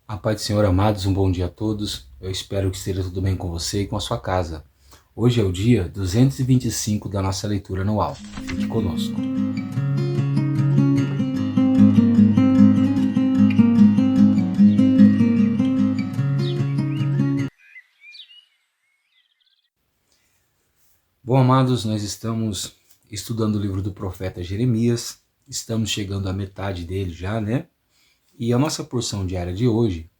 A paz do Senhor, amados, um bom dia a todos. Eu espero que esteja tudo bem com você e com a sua casa. Hoje é o dia 225 da nossa leitura anual. Fique conosco. Bom, amados, nós estamos estudando o livro do profeta Jeremias. Estamos chegando à metade dele já, né? E a nossa porção diária de hoje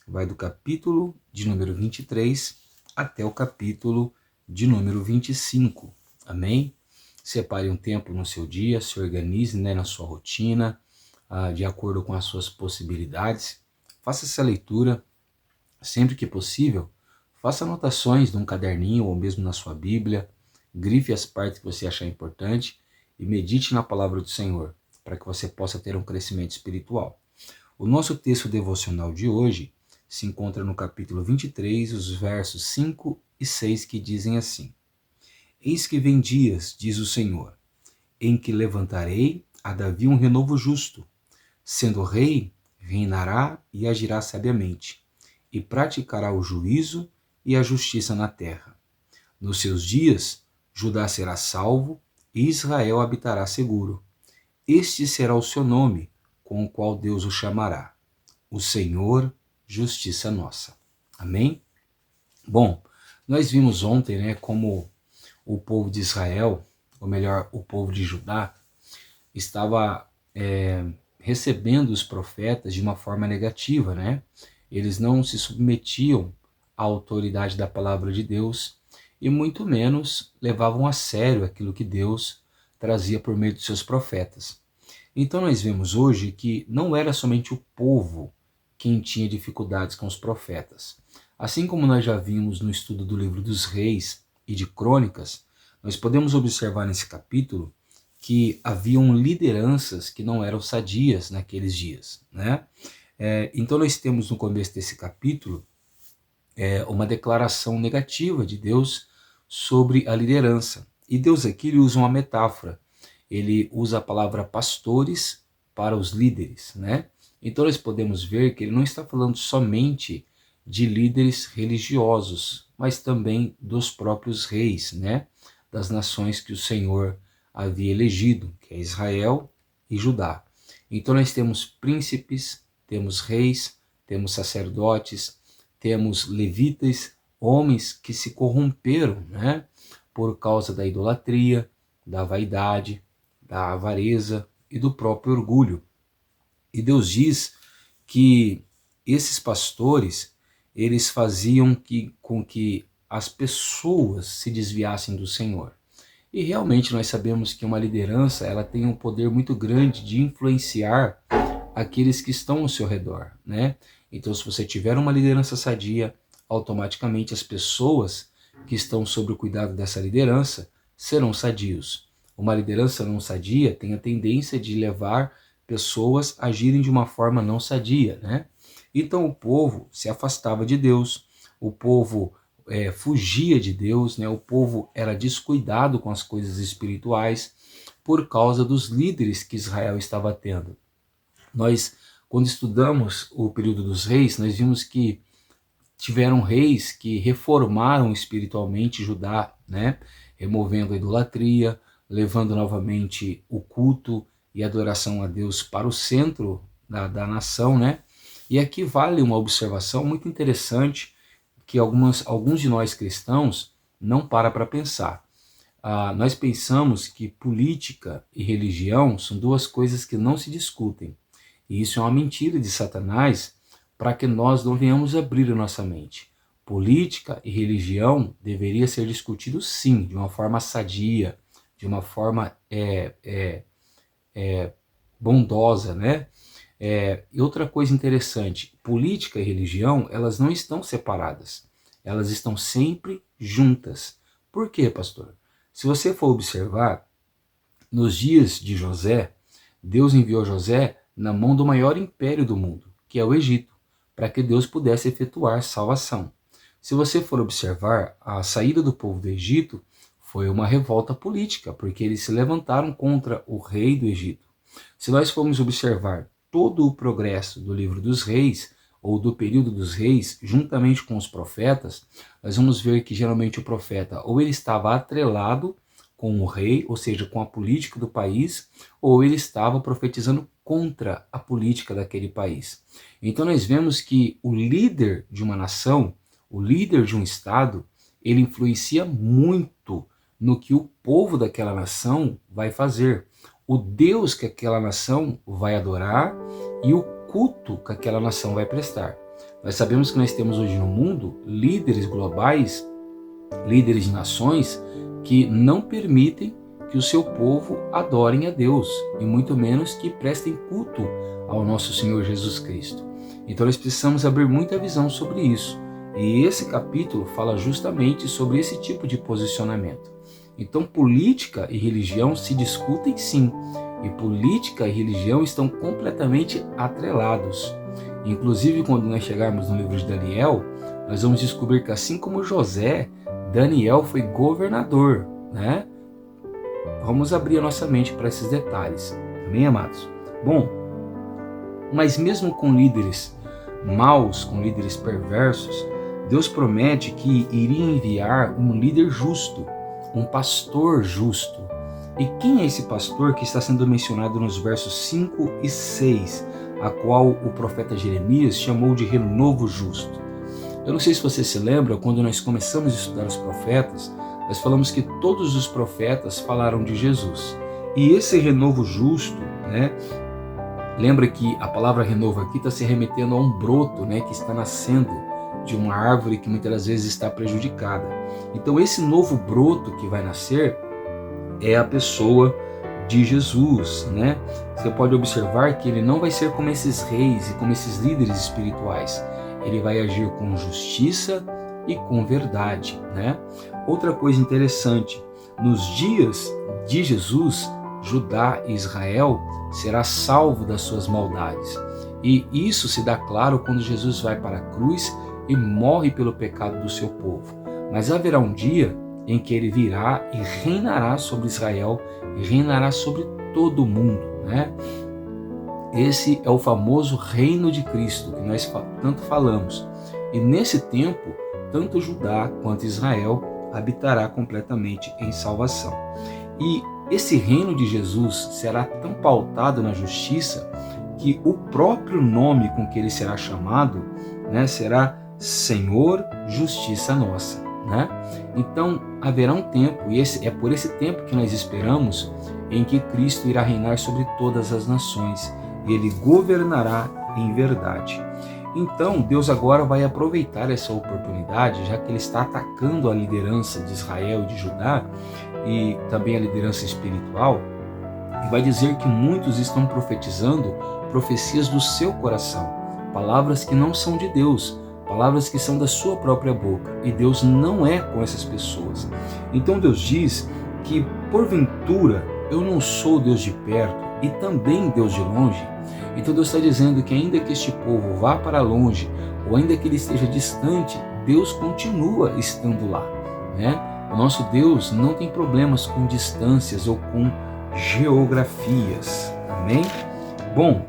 vai do capítulo de número 23 até o capítulo de número 25. Amém? Separe um tempo no seu dia, se organize, né, na sua rotina, de acordo com as suas possibilidades. Faça essa leitura sempre que possível. Faça anotações num caderninho ou mesmo na sua Bíblia. Grife as partes que você achar importante e medite na palavra do Senhor, para que você possa ter um crescimento espiritual. O nosso texto devocional de hoje se encontra no capítulo 23, os versos 5 e 6, que dizem assim: Eis que vem dias, diz o Senhor, em que levantarei a Davi um renovo justo. Sendo rei, reinará e agirá sabiamente, e praticará o juízo e a justiça na terra. Nos seus dias, Judá será salvo e Israel habitará seguro. Este será o seu nome, com o qual Deus o chamará: o Senhor, justiça nossa. Amém? Bom, nós vimos ontem, né, como o povo de Israel, ou melhor, o povo de Judá, estava recebendo os profetas de uma forma negativa, né? Eles não se submetiam à autoridade da palavra de Deus e muito menos levavam a sério aquilo que Deus trazia por meio de seus profetas. Então nós vemos hoje que não era somente o povo quem tinha dificuldades com os profetas. Assim como nós já vimos no estudo do livro dos Reis e de Crônicas, nós podemos observar nesse capítulo que haviam lideranças que não eram sadias naqueles dias, né? Então nós temos no começo desse capítulo uma declaração negativa de Deus sobre a liderança. E Deus aqui ele usa uma metáfora. Ele usa a palavra pastores para os líderes, né? Então nós podemos ver que ele não está falando somente de líderes religiosos, mas também dos próprios reis, né? Das nações que o Senhor havia elegido, que é Israel e Judá. Então nós temos príncipes, temos reis, temos sacerdotes, temos levitas, homens que se corromperam, né? Por causa da idolatria, da vaidade, da avareza e do próprio orgulho. E Deus diz que esses pastores, eles faziam com que as pessoas se desviassem do Senhor. E realmente nós sabemos que uma liderança, ela tem um poder muito grande de influenciar aqueles que estão ao seu redor, né? Então, se você tiver uma liderança sadia, automaticamente as pessoas que estão sob o cuidado dessa liderança serão sadios. Uma liderança não sadia tem a tendência de levar pessoas a agirem de uma forma não sadia, né? Então o povo se afastava de Deus, o povo fugia de Deus, né? O povo era descuidado com as coisas espirituais por causa dos líderes que Israel estava tendo. Nós, quando estudamos o período dos reis, nós vimos que tiveram reis que reformaram espiritualmente Judá, né? Removendo a idolatria, levando novamente o culto e adoração a Deus para o centro da nação, né? E aqui vale uma observação muito interessante que alguns de nós cristãos não para pensar. Nós pensamos que política e religião são duas coisas que não se discutem. E isso é uma mentira de Satanás para que nós não venhamos abrir a nossa mente. Política e religião deveria ser discutido sim, de uma forma sadia, de uma forma bondosa, né? E outra coisa interessante, política e religião, elas não estão separadas, elas estão sempre juntas. Por quê, pastor? Se você for observar, nos dias de José, Deus enviou José na mão do maior império do mundo, que é o Egito, para que Deus pudesse efetuar salvação. Se você for observar, a saída do povo do Egito foi uma revolta política, porque eles se levantaram contra o rei do Egito. Se nós formos observar todo o progresso do livro dos reis, ou do período dos reis, juntamente com os profetas, nós vamos ver que geralmente o profeta ou ele estava atrelado com o rei, ou seja, com a política do país, ou ele estava profetizando contra a política daquele país. Então nós vemos que o líder de uma nação, o líder de um estado, ele influencia muito no que o povo daquela nação vai fazer, o Deus que aquela nação vai adorar e o culto que aquela nação vai prestar. Nós sabemos que nós temos hoje no mundo líderes globais, líderes de nações, que não permitem que o seu povo adorem a Deus, e muito menos que prestem culto ao nosso Senhor Jesus Cristo. Então nós precisamos abrir muita visão sobre isso. E esse capítulo fala justamente sobre esse tipo de posicionamento. Então política e religião se discutem sim, e política e religião estão completamente atrelados. Inclusive quando nós chegarmos no livro de Daniel, nós vamos descobrir que assim como José, Daniel foi governador, né? Vamos abrir a nossa mente para esses detalhes, amém, amados? Bom, mas mesmo com líderes maus, com líderes perversos, Deus promete que iria enviar um líder justo, um pastor justo. E quem é esse pastor que está sendo mencionado nos versos 5 e 6, a qual o profeta Jeremias chamou de renovo justo? Eu não sei se você se lembra, quando nós começamos a estudar os profetas, nós falamos que todos os profetas falaram de Jesus. E esse renovo justo, né? Lembra que a palavra renovo aqui está se remetendo a um broto, né, que está nascendo de uma árvore que muitas das vezes está prejudicada. Então esse novo broto que vai nascer é a pessoa de Jesus, né? Você pode observar que ele não vai ser como esses reis e como esses líderes espirituais. Ele vai agir com justiça e com verdade, né? Outra coisa interessante, nos dias de Jesus, Judá e Israel será salvo das suas maldades. E isso se dá claro quando Jesus vai para a cruz e morre pelo pecado do seu povo. Mas haverá um dia em que ele virá e reinará sobre Israel e reinará sobre todo o mundo, né? Esse é o famoso reino de Cristo que nós tanto falamos. E nesse tempo, tanto Judá quanto Israel habitará completamente em salvação. E esse reino de Jesus será tão pautado na justiça que o próprio nome com que ele será chamado, né, será Senhor Justiça Nossa, né? Então haverá um tempo, e é por esse tempo que nós esperamos, em que Cristo irá reinar sobre todas as nações e ele governará em verdade. Então Deus agora vai aproveitar essa oportunidade, já que ele está atacando a liderança de Israel e de Judá e também a liderança espiritual, e vai dizer que muitos estão profetizando profecias do seu coração, palavras que não são de Deus, palavras que são da sua própria boca, e Deus não é com essas pessoas. Então Deus diz que porventura eu não sou Deus de perto e também Deus de longe. Então Deus está dizendo que ainda que este povo vá para longe, ou ainda que ele esteja distante, Deus continua estando lá, né? O nosso Deus não tem problemas com distâncias ou com geografias, amém? Bom,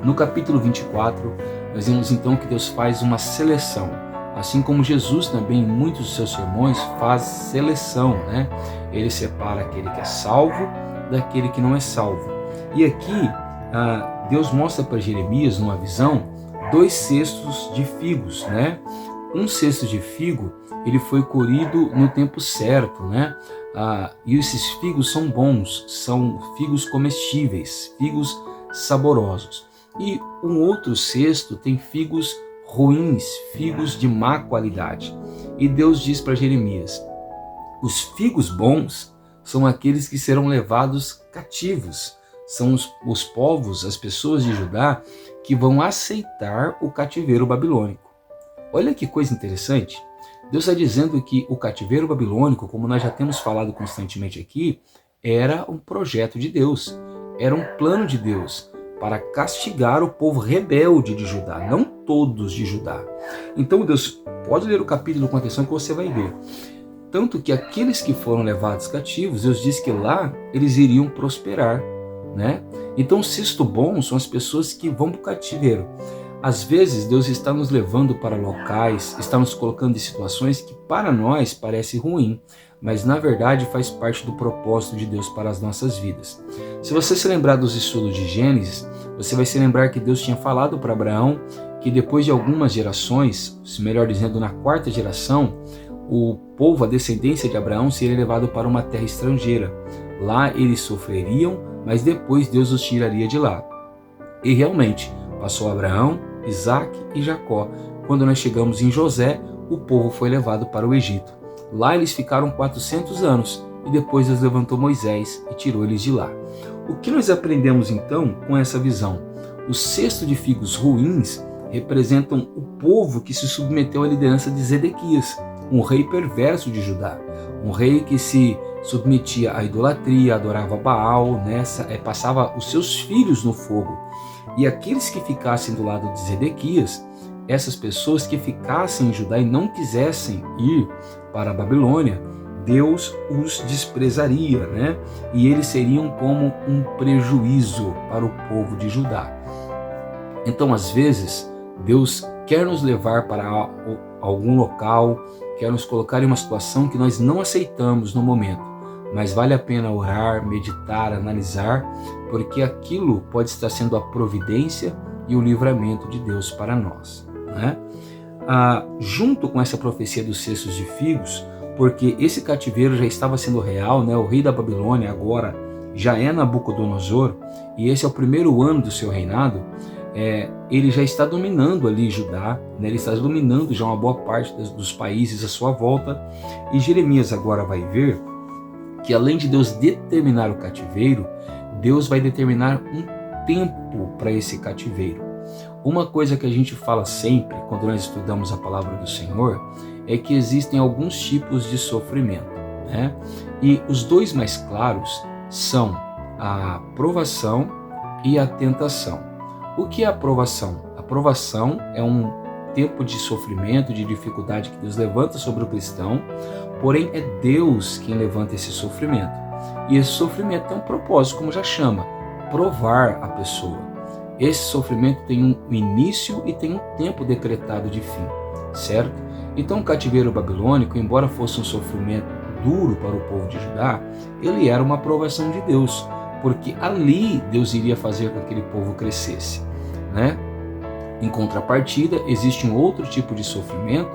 no capítulo 24, nós vemos então que Deus faz uma seleção, assim como Jesus também em muitos dos seus sermões faz seleção, né? Ele separa aquele que é salvo daquele que não é salvo. E aqui Deus mostra para Jeremias, numa visão, 2 cestos de figos, né? Um cesto de figo, ele foi colhido no tempo certo, né? E esses figos são bons, são figos comestíveis, figos saborosos. E um outro cesto tem figos ruins, figos de má qualidade. E Deus diz para Jeremias: os figos bons são aqueles que serão levados cativos. São os povos, as pessoas de Judá, que vão aceitar o cativeiro babilônico. Olha que coisa interessante. Deus está dizendo que o cativeiro babilônico, como nós já temos falado constantemente aqui, era um projeto de Deus, era um plano de Deus para castigar o povo rebelde de Judá, não todos de Judá. Então Deus, pode ler o capítulo com atenção que você vai ver. Tanto que aqueles que foram levados cativos, Deus diz que lá eles iriam prosperar, né? Então o cesto bom são as pessoas que vão para o cativeiro. Às vezes Deus está nos levando para locais, está nos colocando em situações que para nós parece ruim, mas na verdade faz parte do propósito de Deus para as nossas vidas. Se você se lembrar dos estudos de Gênesis, você vai se lembrar que Deus tinha falado para Abraão que depois de algumas gerações, melhor dizendo, na quarta geração, o povo, a descendência de Abraão, seria levado para uma terra estrangeira. Lá eles sofreriam, mas depois Deus os tiraria de lá. E realmente, passou Abraão, Isaac e Jacó. Quando nós chegamos em José, o povo foi levado para o Egito. Lá eles ficaram 400 anos e depois Deus levantou Moisés e tirou eles de lá. O que nós aprendemos então com essa visão? Os cestos de figos ruins representam o povo que se submeteu à liderança de Zedequias, um rei perverso de Judá, um rei que se submetia à idolatria, adorava Baal, passava os seus filhos no fogo. E aqueles que ficassem do lado de Zedequias, essas pessoas que ficassem em Judá e não quisessem ir para a Babilônia, Deus os desprezaria, E eles seriam como um prejuízo para o povo de Judá. Então, às vezes, Deus quer nos levar para algum local, quer nos colocar em uma situação que nós não aceitamos no momento, mas vale a pena orar, meditar, analisar, porque aquilo pode estar sendo a providência e o livramento de Deus para nós. Junto com essa profecia dos cestos de figos, porque esse cativeiro já estava sendo real, o rei da Babilônia agora já é Nabucodonosor, e esse é o primeiro ano do seu reinado. Ele já está dominando ali Judá, ele está dominando já uma boa parte dos países à sua volta, e Jeremias agora vai ver que além de Deus determinar o cativeiro, Deus vai determinar um tempo para esse cativeiro. Uma coisa que a gente fala sempre quando nós estudamos a palavra do Senhor é que existem alguns tipos de sofrimento, E os dois mais claros são a provação e a tentação. O que é a provação? A provação é um tempo de sofrimento, de dificuldade que Deus levanta sobre o cristão, porém é Deus quem levanta esse sofrimento. E esse sofrimento tem um propósito, como já chama, provar a pessoa. Esse sofrimento tem um início e tem um tempo decretado de fim, certo? Então o cativeiro babilônico, embora fosse um sofrimento duro para o povo de Judá, ele era uma provação de Deus, porque ali Deus iria fazer com que aquele povo crescesse, Em contrapartida, existe um outro tipo de sofrimento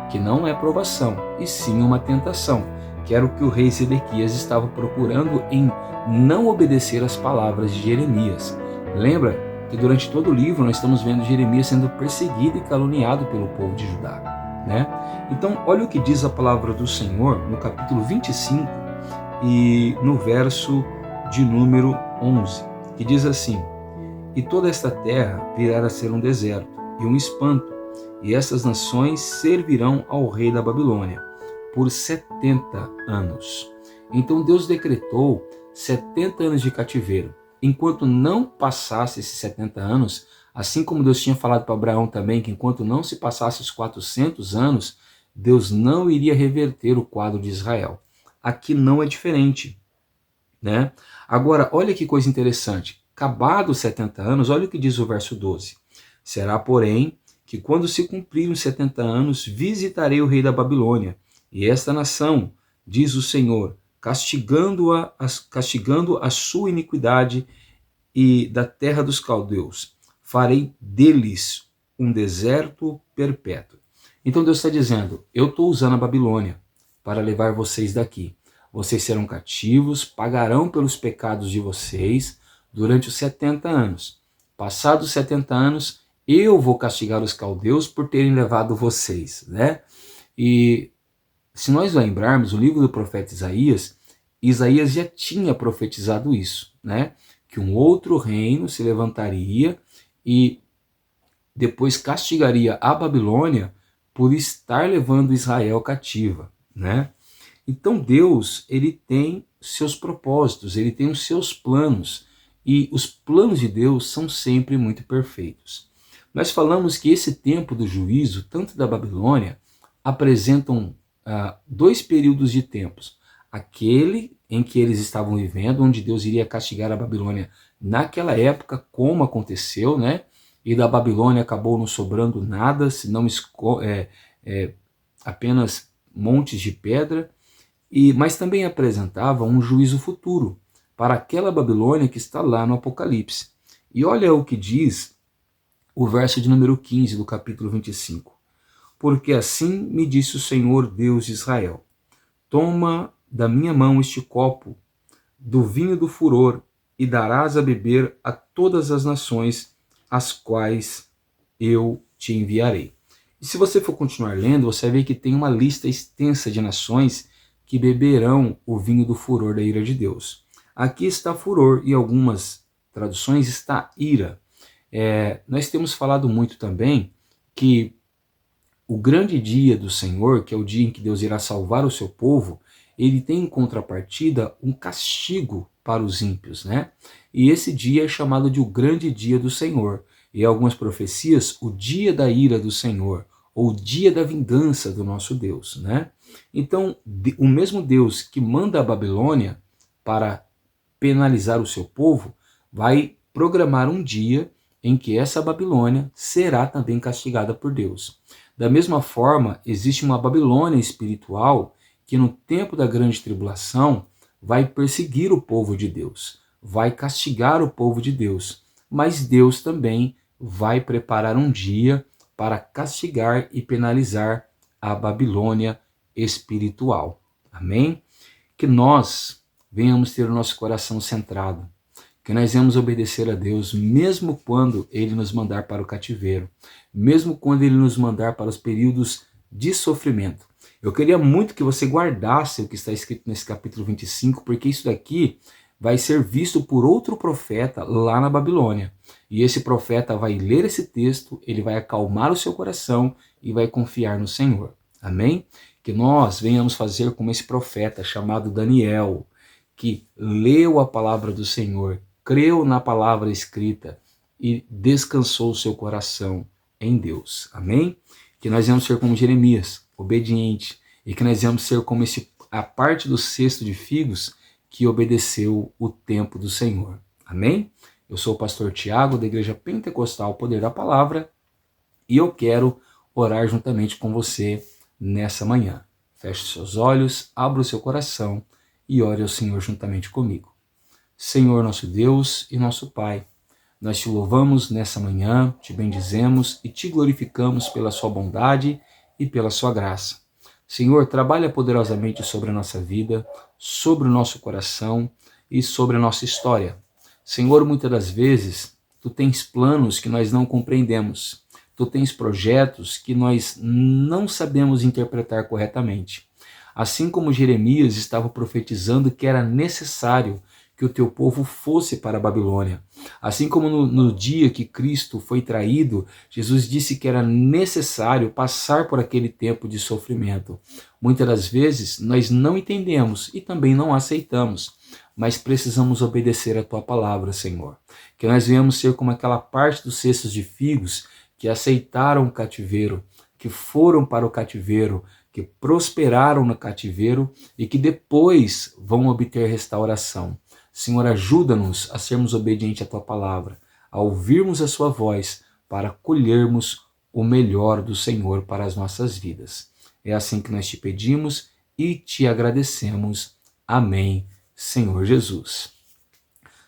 que não é provação, e sim uma tentação, que era o que o rei Zedequias estava procurando em não obedecer às palavras de Jeremias. Lembra que durante todo o livro nós estamos vendo Jeremias sendo perseguido e caluniado pelo povo de Judá, Então, olha o que diz a palavra do Senhor no capítulo 25 e no verso de número 11, que diz assim: "E toda esta terra virá a ser um deserto e um espanto, e essas nações servirão ao rei da Babilônia por 70 anos. Então Deus decretou 70 anos de cativeiro. Enquanto não passasse esses 70 anos, assim como Deus tinha falado para Abraão também, que enquanto não se passasse os 400 anos, Deus não iria reverter o quadro de Israel. Aqui não é diferente, Agora, olha que coisa interessante. Acabados os 70 anos, olha o que diz o verso 12. "Será, porém, que quando se cumprirem os 70 anos, visitarei o rei da Babilônia, e esta nação, diz o Senhor, castigando a sua iniquidade e da terra dos caldeus, farei deles um deserto perpétuo." Então Deus está dizendo, eu estou usando a Babilônia para levar vocês daqui. Vocês serão cativos, pagarão pelos pecados de vocês durante os 70 anos. Passados os 70 anos, eu vou castigar os caldeus por terem levado vocês, E se nós lembrarmos o livro do profeta Isaías, Isaías já tinha profetizado isso, Que um outro reino se levantaria e depois castigaria a Babilônia por estar levando Israel cativa, Então Deus, ele tem seus propósitos, ele tem os seus planos, e os planos de Deus são sempre muito perfeitos. Nós falamos que esse tempo do juízo, tanto da Babilônia, apresentam dois períodos de tempos. Aquele em que eles estavam vivendo, onde Deus iria castigar a Babilônia naquela época, como aconteceu, e da Babilônia acabou não sobrando nada, senão apenas montes de pedra, mas também apresentava um juízo futuro para aquela Babilônia que está lá no Apocalipse. E olha o que diz o verso de número 15 do capítulo 25. Porque assim me disse o Senhor Deus de Israel: toma da minha mão este copo do vinho do furor e darás a beber a todas as nações as quais eu te enviarei. E se você for continuar lendo, você vai ver que tem uma lista extensa de nações que beberão o vinho do furor da ira de Deus. Aqui está furor e algumas traduções está ira. Nós temos falado muito também que o grande dia do Senhor, que é o dia em que Deus irá salvar o seu povo, ele tem em contrapartida um castigo para os ímpios, né? E esse dia é chamado de o grande dia do Senhor. E em algumas profecias, o dia da ira do Senhor, ou o dia da vingança do nosso Deus, né? Então, o mesmo Deus que manda a Babilônia para penalizar o seu povo, vai programar um dia em que essa Babilônia será também castigada por Deus. Da mesma forma, existe uma Babilônia espiritual que no tempo da grande tribulação vai perseguir o povo de Deus, vai castigar o povo de Deus, mas Deus também vai preparar um dia para castigar e penalizar a Babilônia espiritual. Amém? Que nós venhamos ter o nosso coração centrado, que nós venhamos obedecer a Deus, mesmo quando Ele nos mandar para o cativeiro, mesmo quando Ele nos mandar para os períodos de sofrimento. Eu queria muito que você guardasse o que está escrito nesse capítulo 25, porque isso daqui vai ser visto por outro profeta lá na Babilônia. E esse profeta vai ler esse texto, ele vai acalmar o seu coração e vai confiar no Senhor. Amém? Que nós venhamos fazer como esse profeta chamado Daniel, que leu a palavra do Senhor, creu na palavra escrita e descansou o seu coração em Deus. Amém? Que nós vamos ser como Jeremias, obediente, e que nós vamos ser como a parte do cesto de figos que obedeceu o tempo do Senhor. Amém? Eu sou o pastor Tiago, da Igreja Pentecostal Poder da Palavra, e eu quero orar juntamente com você nessa manhã. Feche seus olhos, abra o seu coração e ore ao Senhor juntamente comigo. Senhor, nosso Deus e nosso Pai, nós te louvamos nessa manhã, te bendizemos e te glorificamos pela sua bondade e pela sua graça. Senhor, trabalha poderosamente sobre a nossa vida, sobre o nosso coração e sobre a nossa história. Senhor, muitas das vezes, Tu tens planos que nós não compreendemos. Tu tens projetos que nós não sabemos interpretar corretamente. Assim como Jeremias estava profetizando que era necessário que o teu povo fosse para a Babilônia. Assim como no dia que Cristo foi traído, Jesus disse que era necessário passar por aquele tempo de sofrimento. Muitas das vezes nós não entendemos e também não aceitamos, mas precisamos obedecer a tua palavra, Senhor. Que nós venhamos ser como aquela parte dos cestos de figos que aceitaram o cativeiro, que foram para o cativeiro, que prosperaram no cativeiro e que depois vão obter restauração. Senhor, ajuda-nos a sermos obedientes à Tua palavra, a ouvirmos a Sua voz, para colhermos o melhor do Senhor para as nossas vidas. É assim que nós te pedimos e te agradecemos. Amém, Senhor Jesus.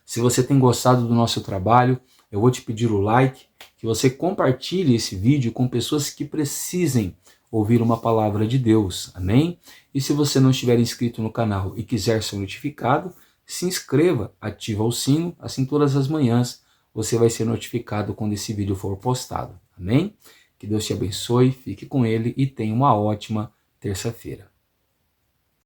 Se você tem gostado do nosso trabalho, eu vou te pedir o like, que você compartilhe esse vídeo com pessoas que precisem ouvir uma palavra de Deus. Amém? E se você não estiver inscrito no canal e quiser ser notificado, se inscreva, ativa o sino, assim todas as manhãs você vai ser notificado quando esse vídeo for postado. Amém? Que Deus te abençoe, fique com Ele e tenha uma ótima terça-feira.